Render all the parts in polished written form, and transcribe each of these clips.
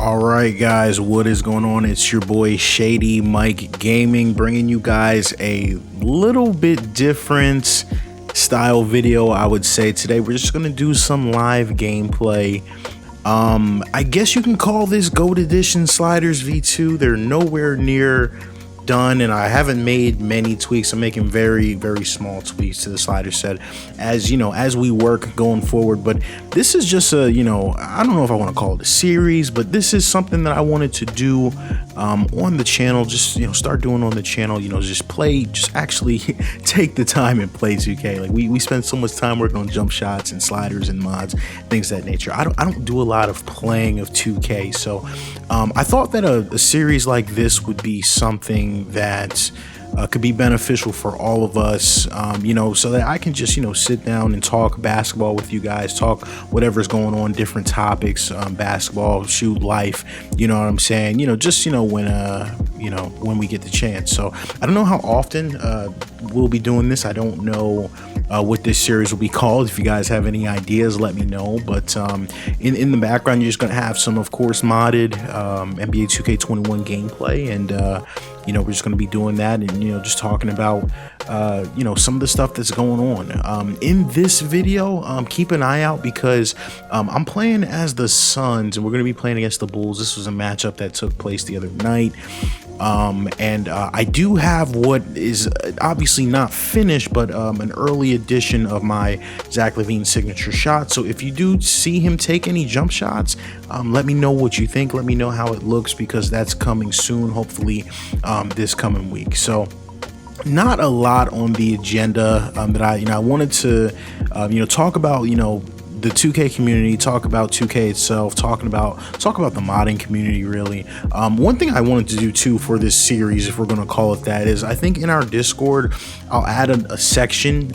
All right, guys, what is going on? It's your boy ShadyMikeGaming, bringing you guys a little bit different style video, I would say. Today we're just gonna do some live gameplay. I guess you can call this GOAT Edition Sliders V2. They're nowhere near done, and I haven't made many tweaks. I'm making very small tweaks to the slider set as you know, as we work going forward. But this is just a, I don't know if I want to call it a series, but this is something that I wanted to do on the channel. Just start doing on the channel, just actually take the time and play 2K. Like we spend so much time working on jump shots and sliders and mods, things of that nature. I don't do a lot of playing of 2K, so I thought that a series like this would be something that could be beneficial for all of us, so that I can just sit down and talk basketball with you guys, talk whatever's going on, different topics, basketball, shoot, life, you know what I'm saying, just when we get the chance. So I don't know how often we'll be doing this. I don't know what this series will be called. If you guys have any ideas, let me know. But in the background, you're just gonna have some, of course, modded NBA 2K21 gameplay, and we're just gonna be doing that, and just talking about some of the stuff that's going on in this video. Keep an eye out, because I'm playing as the Suns, and we're gonna be playing against the Bulls. This was a matchup that took place the other night. I do have what is obviously not finished, but an early edition of my Zach LaVine signature shot. So if you do see him take any jump shots, let me know what you think. Let me know how it looks, because that's coming soon, hopefully this coming week. So not a lot on the agenda that I wanted to talk about, the 2K community, talk about 2K itself, talk about the modding community, really. One thing I wanted to do too for this series, if we're going to call it that, is I think in our Discord I'll add a section,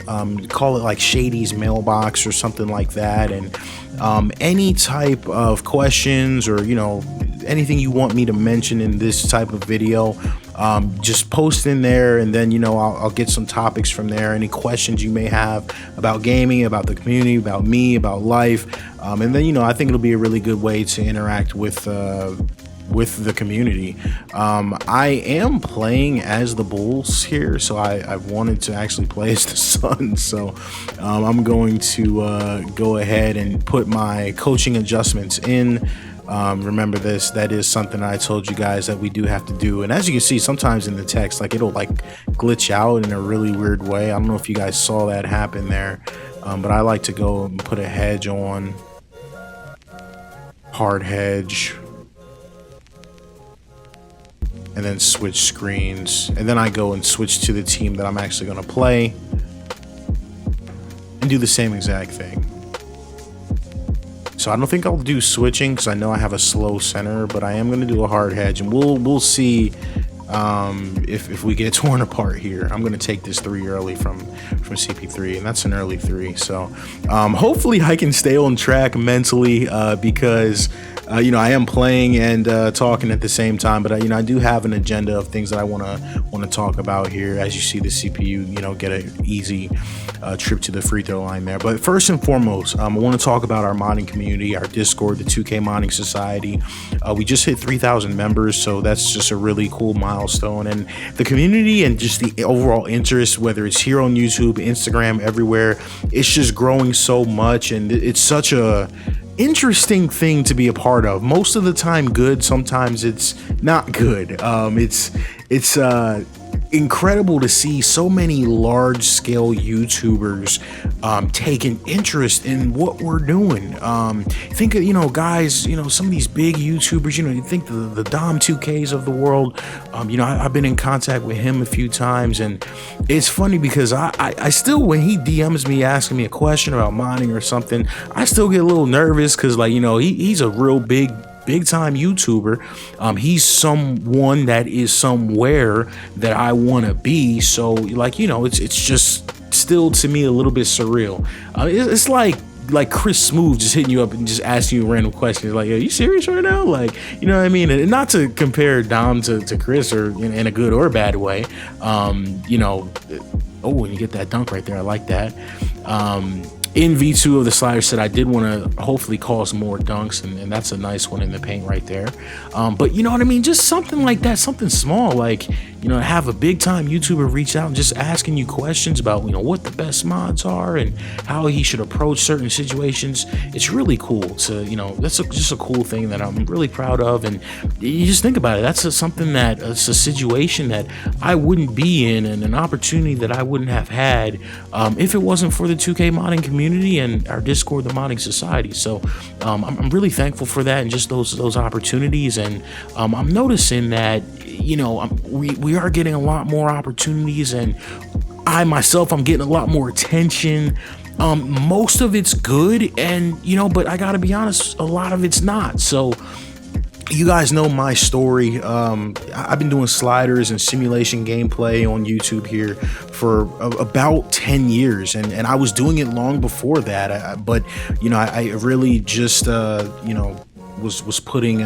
call it like Shady's mailbox or something like that, and any type of questions or anything you want me to mention in this type of video, just post in there, and then I'll get some topics from there. Any questions you may have about gaming, about the community, about me, about life, and then I think it'll be a really good way to interact with the community. I am playing as the Bulls here, so I wanted to actually play as the Suns, so I'm going to go ahead and put my coaching adjustments in. Remember this, that is something I told you guys that we do have to do, and as you can see, sometimes in the text, like, it'll like glitch out in a really weird way. I don't know if you guys saw that happen there, but I like to go and put a hedge on, hard hedge, and then switch screens, and then I go and switch to the team that I'm actually going to play and do the same exact thing. So I don't think I'll do switching, because I know I have a slow center, but I am going to do a hard hedge, and we'll see if we get torn apart here. I'm going to take this 3 early from CP3, and that's an early 3. So hopefully I can stay on track mentally, because I am playing and talking at the same time, but I do have an agenda of things that I want to talk about here. As you see the CPU, get an easy trip to the free throw line there. But first and foremost, I want to talk about our modding community, our Discord, the 2K Modding Society. We just hit 3,000 members, so that's just a really cool milestone. And the community and just the overall interest, whether it's here on YouTube, Instagram, everywhere, it's just growing so much, and it's such a interesting thing to be a part of. Most of the time good, sometimes it's not good. It's incredible to see so many large-scale YouTubers taking interest in what we're doing. Think of guys, some of these big YouTubers, you think the Dom 2Ks of the world. I've been in contact with him a few times, and it's funny because I still, when he DMs me asking me a question about modding or something, I still get a little nervous, because he's a real big time YouTuber. He's someone that is somewhere that I want to be. So it's just still to me a little bit surreal. It's like Chris Smooth just hitting you up and just asking you random questions like, are you serious right now? Like, you know what I mean? And not to compare Dom to Chris, or in a good or bad way. Oh, when you get that dunk right there, I like that. in V2 of the slider set, I did want to hopefully cause more dunks, and that's a nice one in the paint right there. But you know what I mean? Just something like that, something small, like, you know, have a big time YouTuber reach out and just asking you questions about, you know, what the best mods are and how he should approach certain situations. It's really cool to, you know, that's just a cool thing that I'm really proud of. And you just think about it, that's something that it's a situation that I wouldn't be in, and an opportunity that I wouldn't have had if it wasn't for the 2K modding community and our Discord, the modding society. So I'm really thankful for that and just those opportunities. And I'm noticing that, you know, we are getting a lot more opportunities, and I myself, I'm getting a lot more attention. Most of it's good, and you know, but I gotta be honest, a lot of it's not. So you guys know my story. I've been doing sliders and simulation gameplay on YouTube here for about 10 years, and I was doing it long before that. But you know, I really just you know, was putting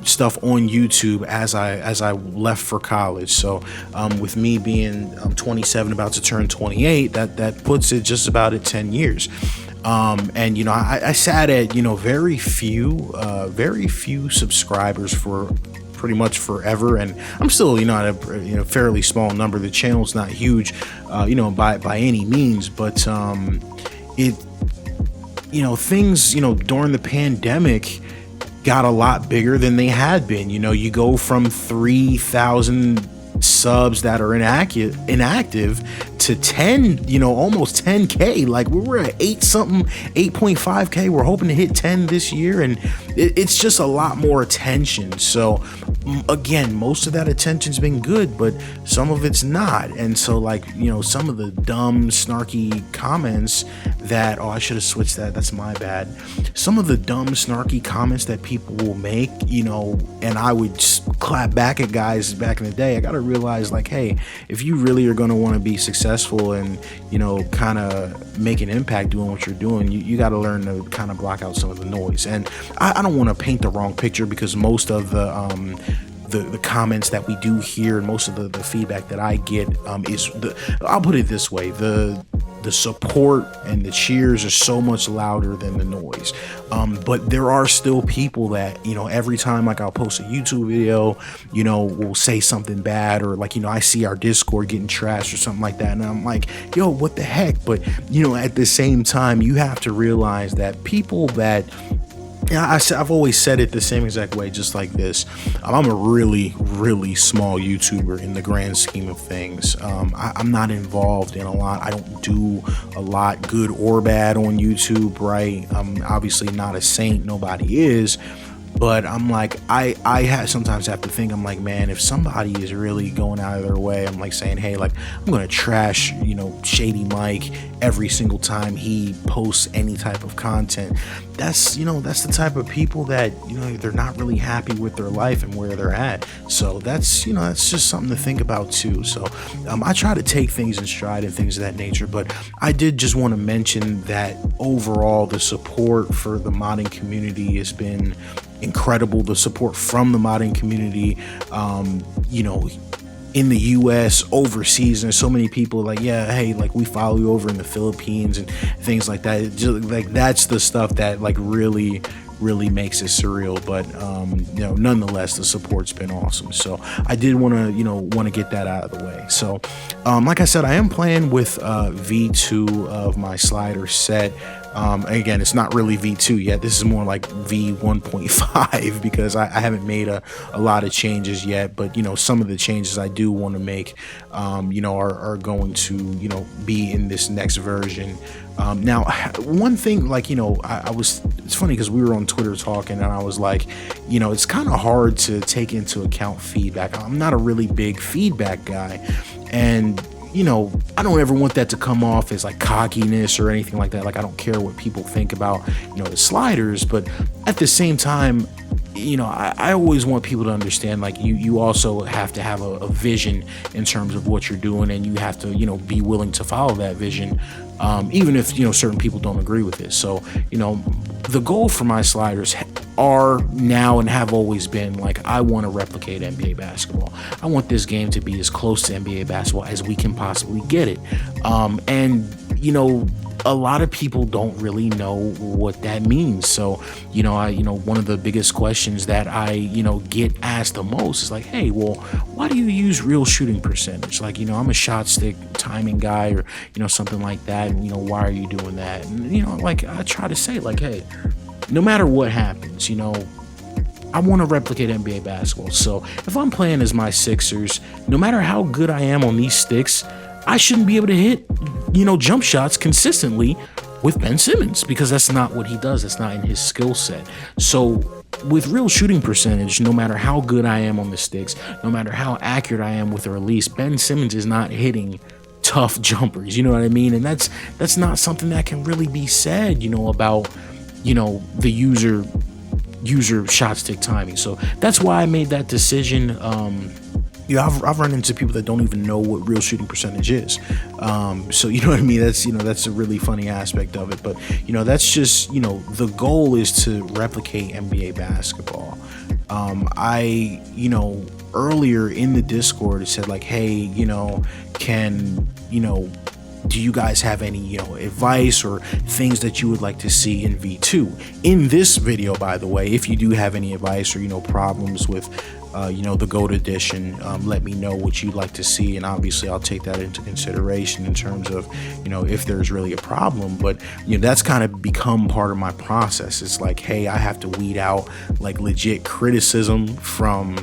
stuff on YouTube as I left for college. So with me being 27, about to turn 28, that puts it just about at 10 years. And you know, I sat at, you know, very few subscribers for pretty much forever, and I'm still, you know, at a, you know, fairly small number. The channel's not huge, you know, by any means, but it, you know, things, you know, during the pandemic got a lot bigger than they had been. You know, you go from 3,000 subs that are inactive to 10, you know, almost 10K. Like we were at 8.5K. We're hoping to hit 10 this year, and it's just a lot more attention. So again, most of that attention's been good, but some of it's not. And so, like, you know, some of the dumb, snarky comments that, oh, I should have switched that, that's my bad. Some of the dumb, snarky comments that people will make, you know, and I would just clap back at guys back in the day. I gotta realize, like, hey, if you really are gonna want to be successful and, you know, kind of make an impact doing what you're doing, you got to learn to kind of block out some of the noise. And I don't want to paint the wrong picture, because most of the comments that we do hear and most of the feedback that I get is I'll put it this way, the support and the cheers are so much louder than the noise. But there are still people that, you know, every time, like, I'll post a YouTube video, you know, will say something bad, or like, you know, I see our Discord getting trashed or something like that, and I'm like, yo, what the heck? But you know, at the same time, you have to realize that people that, yeah, I've always said it the same exact way, just like this. I'm a really, really small YouTuber in the grand scheme of things. I'm not involved in a lot. I don't do a lot, good or bad, on YouTube, right? I'm obviously not a saint. Nobody is. But I'm like, I sometimes have to think, I'm like, man, if somebody is really going out of their way, I'm like saying, hey, like, I'm going to trash, you know, Shady Mike every single time he posts any type of content. That's, you know, that's the type of people that, you know, they're not really happy with their life and where they're at. So that's, you know, that's just something to think about too. So I try to take things in stride and things of that nature. But I did just want to mention that overall, the support for the modding community has been incredible. The support from the modding community, you know, in the US, overseas, and there's so many people like, yeah, hey, like, we follow you over in the Philippines and things like that. Just, like, that's the stuff that, like, really makes it surreal. But you know, nonetheless, the support's been awesome. So I did want to get that out of the way. So like I said, I am playing with V2 of my slider set. Again, it's not really V2 yet. This is more like V1.5 because I haven't made a lot of changes yet. But, you know, some of the changes I do want to make, you know, are going to, you know, be in this next version. Now, one thing, like, you know, it's funny because we were on Twitter talking, and I was like, you know, it's kind of hard to take into account feedback. I'm not a really big feedback guy, and you know, I don't ever want that to come off as like cockiness or anything like that. Like, I don't care what people think about, you know, the sliders, but at the same time, you know, I always want people to understand, like, you also have to have a vision in terms of what you're doing, and you have to, you know, be willing to follow that vision, even if, you know, certain people don't agree with it. So, you know, the goal for my sliders are now and have always been, like, I want to replicate NBA basketball. I want this game to be as close to NBA basketball as we can possibly get it. And a lot of people don't really know what that means. So, one of the biggest questions that I, get asked the most is like, hey, well, why do you use real shooting percentage? Like, I'm a shot stick timing guy, or, something like that. And, why are you doing that? And, like, I try to say, like, hey, no matter what happens, I want to replicate NBA basketball. So if I'm playing as my Sixers, no matter how good I am on these sticks, I shouldn't be able to hit, jump shots consistently with Ben Simmons, because that's not what he does. That's not in his skill set. So with real shooting percentage, no matter how good I am on the sticks, no matter how accurate I am with the release, Ben Simmons is not hitting tough jumpers. You know what I mean? And that's not something that can really be said, about, the user shot stick timing. So that's why I made that decision. I've run into people that don't even know what real shooting percentage is. So you know what I mean? That's a really funny aspect of it. But that's just, the goal is to replicate NBA basketball. I earlier in the Discord it said like, hey, do you guys have any, advice or things that you would like to see in V2? In this video, by the way, if you do have any advice or, problems with, the GOAT edition, let me know what you'd like to see. And obviously I'll take that into consideration in terms of, if there's really a problem. But, that's kind of become part of my process. It's like, hey, I have to weed out like legit criticism from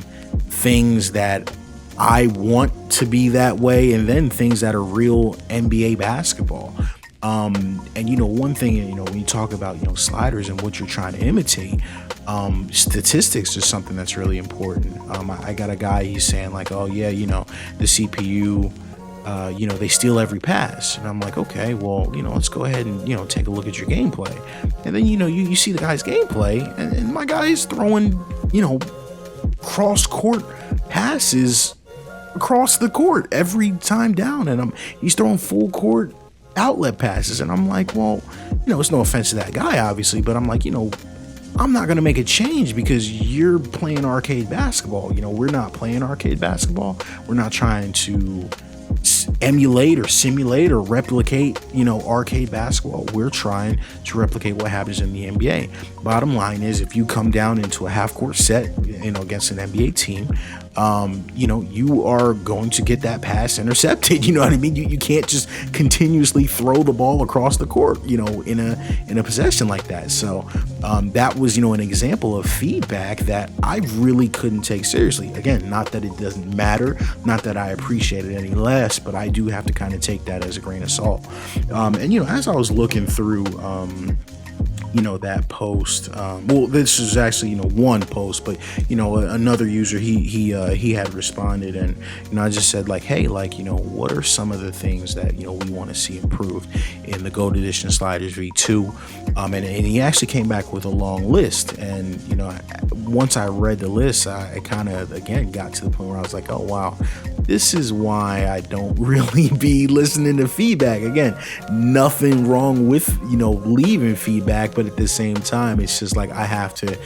things that I want to be that way, and then things that are real NBA basketball. And one thing, when you talk about, sliders and what you're trying to imitate, statistics is something that's really important. I got a guy, he's saying like, oh yeah, the CPU, they steal every pass. And I'm like, okay, well, let's go ahead and, take a look at your gameplay. And then, you see the guy's gameplay, and my guy's throwing, cross court passes across the court every time down, and he's throwing full court outlet passes. And I'm like, well, it's no offense to that guy, obviously, but I'm like, I'm not going to make a change because you're playing arcade basketball. We're not playing arcade basketball. We're not trying to emulate or simulate or replicate, arcade basketball. We're trying to replicate what happens in the NBA. Bottom line is, if you come down into a half court set, against an NBA team, you are going to get that pass intercepted. You know what I mean? You can't just continuously throw the ball across the court, in a possession like that. So that was, an example of feedback that I really couldn't take seriously. Again, not that it doesn't matter, not that I appreciate it any less, but I do have to kind of take that as a grain of salt. And as I was looking through that post, well, this is actually one post, but another user, he had responded, and I just said like, hey, like, what are some of the things that we want to see improved in the GOAT edition sliders V2? And he actually came back with a long list, and once I read the list, I kind of again got to the point where I was like, oh wow, this is why I don't really be listening to feedback. Again, nothing wrong with leaving feedback, but at the same time, it's just like I have to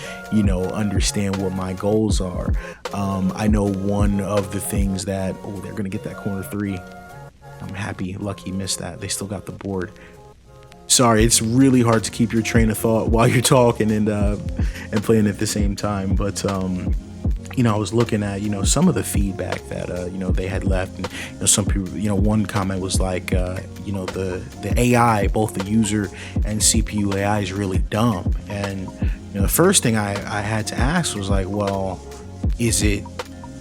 understand what my goals are. I know one of the things that, they're gonna get that corner three. I'm happy Lucky missed that. They still got the board. Sorry, it's really hard to keep your train of thought while you're talking and playing at the same time. But I was looking at some of the feedback that they had left, and some people, one comment was like, the AI, both the user and CPU AI, is really dumb. And the first thing I had to ask was like, well, is it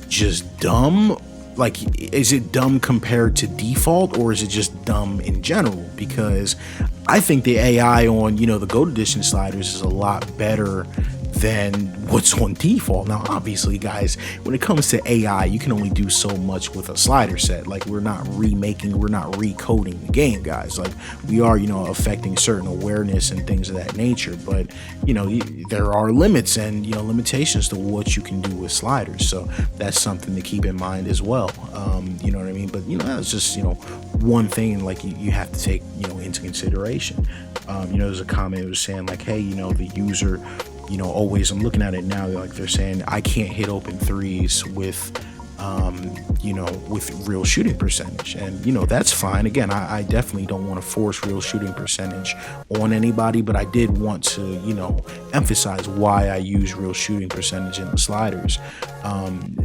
just dumb? Like, is it dumb compared to default, or is it just dumb in general? Because I think the AI on, the GOAT edition sliders is a lot better than what's on default. Now, obviously, guys, when it comes to AI, you can only do so much with a slider set. Like, we're not remaking, we're not recoding the game, guys. Like, we are, affecting certain awareness and things of that nature. But, there are limits and, limitations to what you can do with sliders. So that's something to keep in mind as well. You know what I mean? But, that's just, one thing, like, you have to take, into consideration. There's a comment that was saying, like, hey, the user, always, I'm looking at it now, like they're saying I can't hit open threes with you know, with real shooting percentage. And, you know, that's fine. Again, I definitely don't want to force real shooting percentage on anybody, but I did want to, you know, emphasize why I use real shooting percentage in the sliders.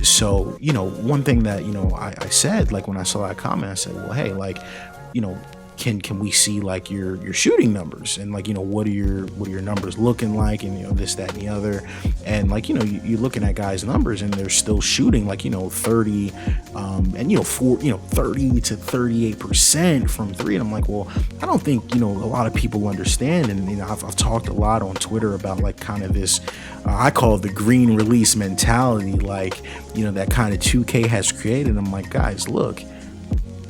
So, you know, one thing that, you know, I said, like when I saw that comment, I said, well, hey, like, you know, can we see like your shooting numbers, and like, you know, what are your numbers looking like, and you know, this, that, and the other. And like, you know, you're looking at guys' numbers and they're still shooting like, you know, 30 and you know, 30 to 38% from three. And I'm like, well, I don't think, you know, a lot of people understand. And you know, I've talked a lot on Twitter about like kind of this I call it the green release mentality, like, you know, that kind of 2K has created. I'm like, guys, look,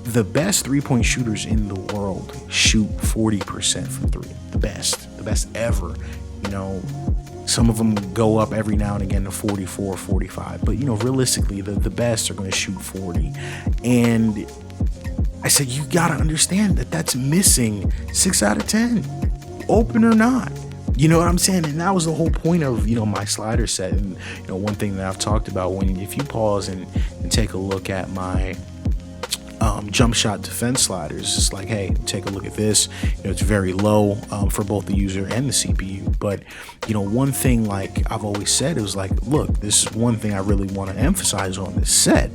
the best three-point shooters in the world shoot 40% from three. The best ever. You know, some of them go up every now and again to 44, 45. But, you know, realistically, the best are going to shoot 40. And I said, you got to understand that that's missing 6 out of 10, open or not. You know what I'm saying? And that was the whole point of, you know, my slider set. And, you know, one thing that I've talked about, if you pause and take a look at my jump shot defense sliders, it's like, hey, take a look at this. You know, it's very low for both the user and the CPU. But, you know, one thing like I've always said, it was like, look, this is one thing I really want to emphasize on this set.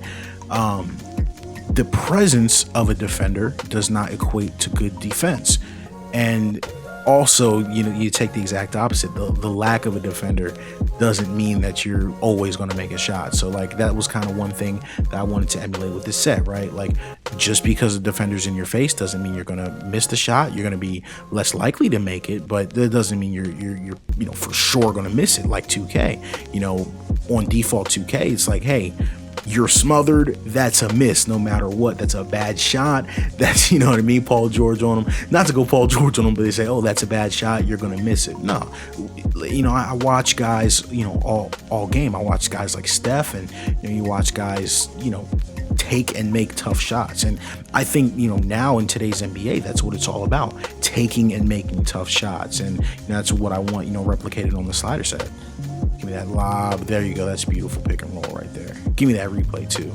The presence of a defender does not equate to good defense. And also, you know, you take the exact opposite. The lack of a defender doesn't mean that you're always going to make a shot. So like, that was kind of one thing that I wanted to emulate with this set, right? Like, just because the defender's in your face doesn't mean you're going to miss the shot. You're going to be less likely to make it, but that doesn't mean you're you know, for sure going to miss it. Like 2K, you know, on default 2K, it's like, hey, you're smothered, that's a miss no matter what. That's a bad shot. That's, you know what I mean, Paul George on them. Not to go Paul George on them, but they say, oh, that's a bad shot, you're gonna miss it. No, you know, I watch guys, you know, all game. I watch guys like Steph, and you know, you watch guys, you know, take and make tough shots. And I think, you know, now in today's NBA, that's what it's all about, taking and making tough shots. And you know, that's what I want, you know, replicated on the slider set. Give me that lob. There you go. That's beautiful pick and roll right there. Give me that replay too.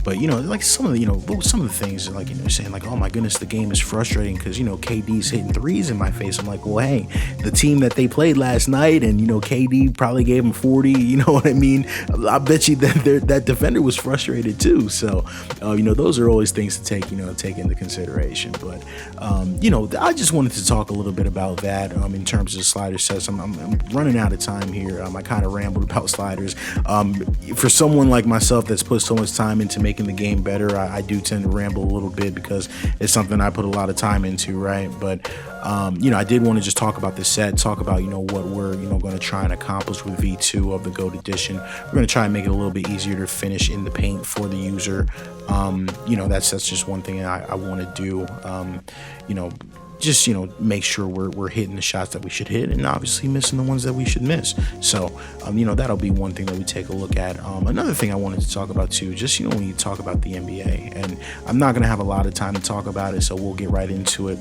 But, you know, like some of the, you know, some of the things, like, you know, saying like, oh my goodness, the game is frustrating because, you know, KD's hitting threes in my face. I'm like, well, hey, the team that they played last night, and, you know, KD probably gave him 40, you know what I mean? I bet you that defender was frustrated too. So, you know, those are always things to take into consideration. But, you know, I just wanted to talk a little bit about that in terms of slider sets. I'm running out of time here. I kind of rambled about sliders. For someone like myself that's put so much time into making the game better, I do tend to ramble a little bit because it's something I put a lot of time into, right? But you know, I did want to just talk about this set, talk about, you know, what we're, you know, going to try and accomplish with V2 of the GOAT edition. We're going to try and make it a little bit easier to finish in the paint for the user. You know, that's just one thing I want to do. You know, just, you know, make sure we're hitting the shots that we should hit, and obviously missing the ones that we should miss. So, you know, that'll be one thing that we take a look at. Another thing I wanted to talk about too, just, you know, when you talk about the NBA, and I'm not going to have a lot of time to talk about it, so we'll get right into it.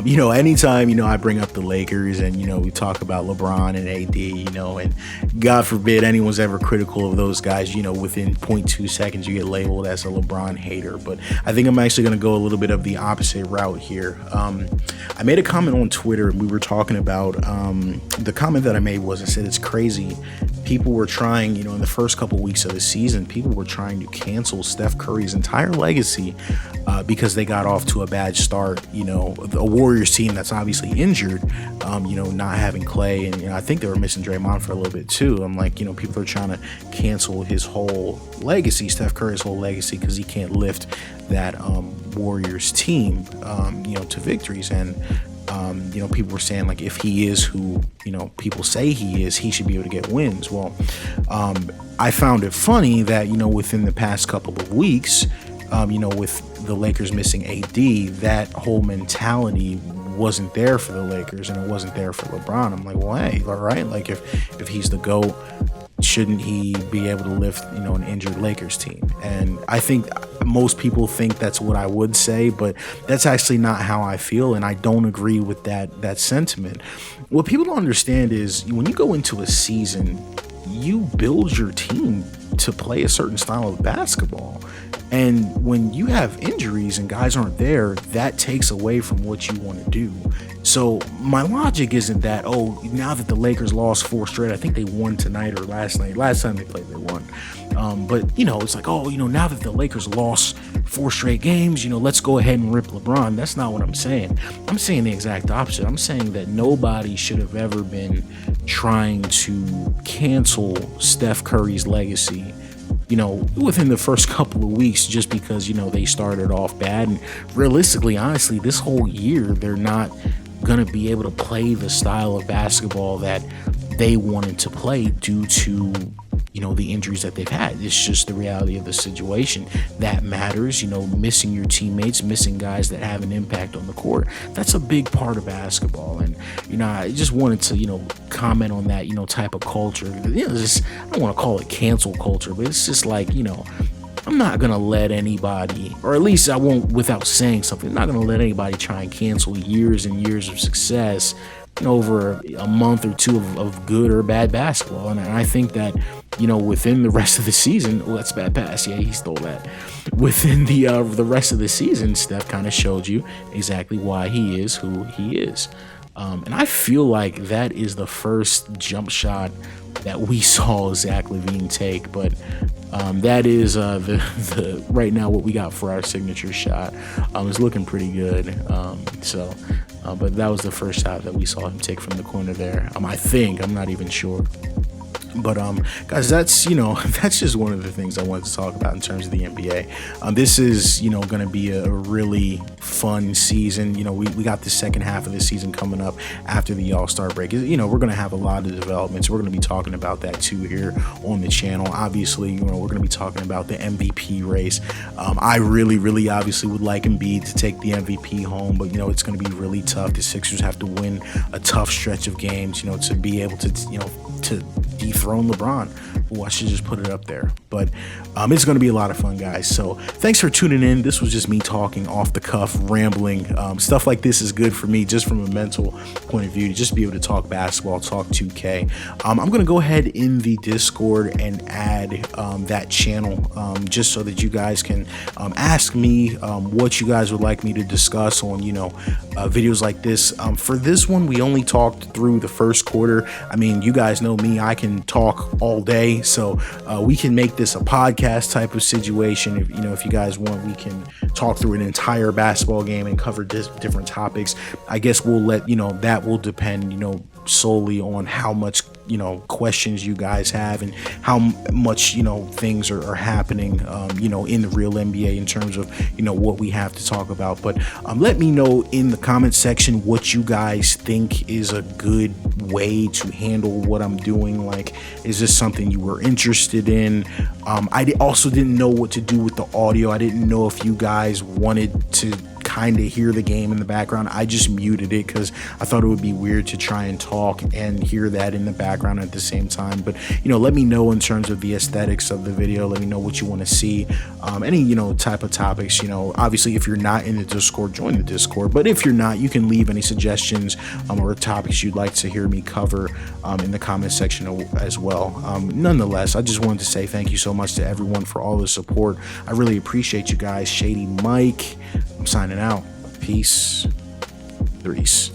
You know, anytime, you know, I bring up the Lakers and, you know, we talk about LeBron and AD, you know, and God forbid anyone's ever critical of those guys, you know, within 0.2 seconds you get labeled as a LeBron hater. But I think I'm actually going to go a little bit of the opposite route here. I made a comment on Twitter, and we were talking about the comment that I made was, I said, it's crazy. People were trying, you know, in the first couple weeks of the season, people were trying to cancel Steph Curry's entire legacy because they got off to a bad start. You know, a Warriors team that's obviously injured, you know, not having Clay, and, you know, I think they were missing Draymond for a little bit too. I'm like, you know, people are trying to cancel his whole legacy, Steph Curry's whole legacy, because he can't lift that Warriors team, you know, to victories. And you know, people were saying like, if he is who, you know, people say he is, he should be able to get wins. Well, I found it funny that, you know, within the past couple of weeks, you know, with the Lakers missing AD, that whole mentality wasn't there for the Lakers, and it wasn't there for LeBron. I'm like, well, hey, all right, like if he's the GOAT, shouldn't he be able to lift, you know, an injured Lakers team? And I think most people think that's what I would say, but that's actually not how I feel, and I don't agree with that sentiment. What people don't understand is when you go into a season, you build your team to play a certain style of basketball. And when you have injuries and guys aren't there, that takes away from what you want to do. So my logic isn't that, oh, now that the Lakers lost 4 straight, I think they won tonight or last night. Last time they played, they won. But, you know, it's like, oh, you know, now that the Lakers lost 4 straight games, you know, let's go ahead and rip LeBron. That's not what I'm saying. I'm saying the exact opposite. I'm saying that nobody should have ever been trying to cancel Steph Curry's legacy, you know, within the first couple of weeks, just because, you know, they started off bad. And realistically, honestly, this whole year, they're not going to be able to play the style of basketball that they wanted to play due to, you know, the injuries that they've had. It's just the reality of the situation that matters. You know, missing your teammates, missing guys that have an impact on the court. That's a big part of basketball. And, you know, I just wanted to, you know, comment on that, you know, type of culture. You know, just, I don't want to call it cancel culture, but it's just like, you know, I'm not going to let anybody, or at least I won't without saying something, I'm not going to let anybody try and cancel years and years of success, you know, over a month or two of good or bad basketball. And I think that, you know, within the rest of the season, well, that's a bad pass. Yeah, he stole that. Within the rest of the season, Steph kind of showed you exactly why he is who he is. And I feel like that is the first jump shot that we saw Zach LaVine take, but that is the right now what we got for our signature shot. It's looking pretty good. But that was the first shot that we saw him take from the corner there. I think, I'm not even sure. But guys, that's, you know, that's just one of the things I wanted to talk about in terms of the NBA. This is, you know, going to be a really fun season. You know, we got the second half of the season coming up after the All-Star break. You know, we're going to have a lot of developments. We're going to be talking about that too here on the channel. Obviously, you know, we're going to be talking about the MVP race. I really obviously would like Embiid to take the MVP home, but, you know, it's going to be really tough. The Sixers have to win a tough stretch of games, you know, to be able to, you know, to dethrone LeBron. Oh, I should just put it up there. But it's going to be a lot of fun, guys. So thanks for tuning in. This was just me talking off the cuff, rambling. Stuff like this is good for me, just from a mental point of view, to just be able to talk basketball, talk 2K. I'm going to go ahead in the Discord and add that channel just so that you guys can ask me what you guys would like me to discuss on, you know, videos like this. For this one, we only talked through the first quarter. I mean, you guys know me, I can talk all day, so we can make this a podcast type of situation. If, you know, if you guys want, we can talk through an entire basketball game and cover different topics. I guess we'll let, you know, that will depend, you know, solely on how much, you know, questions you guys have and how much, you know, things are happening, you know, in the real NBA in terms of, you know, what we have to talk about. But let me know in the comment section what you guys think is a good way to handle what I'm doing. Like, is this something you were interested in? I also didn't know what to do with the audio. I didn't know if you guys wanted to kind of hear the game in the background. I just muted it because I thought it would be weird to try and talk and hear that in the background at the same time. But, you know, let me know in terms of the aesthetics of the video. Let me know what you want to see, any, you know, type of topics. You know, obviously, if you're not in the Discord, join the Discord. But if you're not, you can leave any suggestions or topics you'd like to hear me cover in the comment section as well. Nonetheless, I just wanted to say thank you so much to everyone for all the support. I really appreciate you guys. Shady Mike, I'm signing out. Peace. Threes.